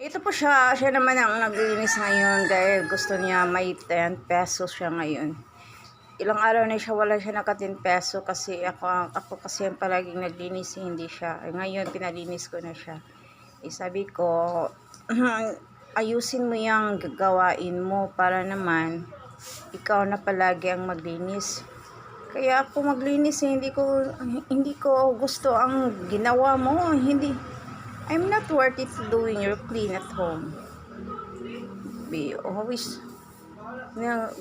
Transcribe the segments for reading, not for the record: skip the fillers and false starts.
Ito po siya, siya naman ang naglinis ngayon dahil gusto niya may 10 pesos siya ngayon. Ilang araw na siya wala siya naka 10 peso kasi ako kasi ang palaging naglinis, hindi siya. Ngayon pinalinis ko na siya. Sabi ko, ayusin mo yung gawain mo para naman ikaw na palagi ang maglinis. Kaya ako maglinis, hindi ko gusto ang ginawa mo, hindi. I'm not worth it doing your clean at home. Be always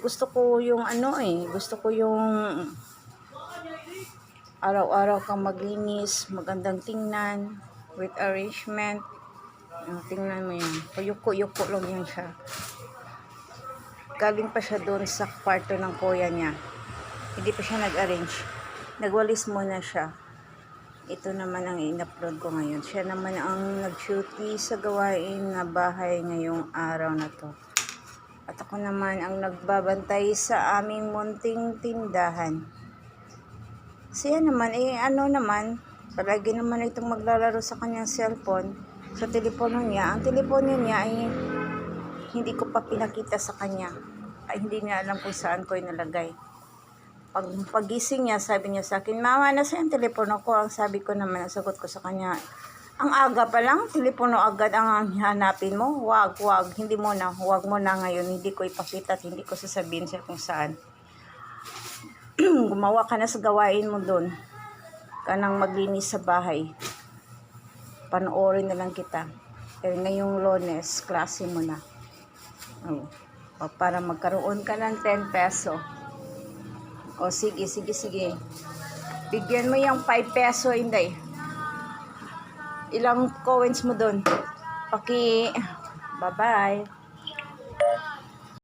gusto ko yung gusto ko yung araw-araw kang maglinis, magandang tingnan, with arrangement. Tingnan mo yan, payuko-yuko lang yan siya. Galing pa siya doon sa kwarto ng kuya niya, hindi pa siya nag-arrange, nagwalis muna siya. Ito naman ang in-upload ko ngayon. Siya naman ang nag-duty sa gawain na bahay ngayong araw na to. At ako naman ang nagbabantay sa aming munting tindahan. Siya naman, palagi naman itong maglalaro sa kanyang cellphone, sa telepono niya. Ang telepono niya ay hindi ko pa pinakita sa kanya. Ay, hindi niya alam kung saan ko inalagay. Pagising niya, sabi niya sa akin, "Mama, nasa yung telepono ko?" Ang sabi ko naman, ang sagot ko sa kanya, "Ang aga pa lang, telepono agad ang hanapin mo? Wag, huwag mo na ngayon, hindi ko ipakita at hindi ko sasabihin siya kung saan. Gumawa ka na sa gawain mo doon, kanang maglinis sa bahay. Panoorin na lang kita. Pero ngayong Lunes, klase mo na. Para magkaroon ka ng 10 peso. O sige. Bigyan mo yung 5 peso, Inday. Ilang coins mo doon? Bye-bye.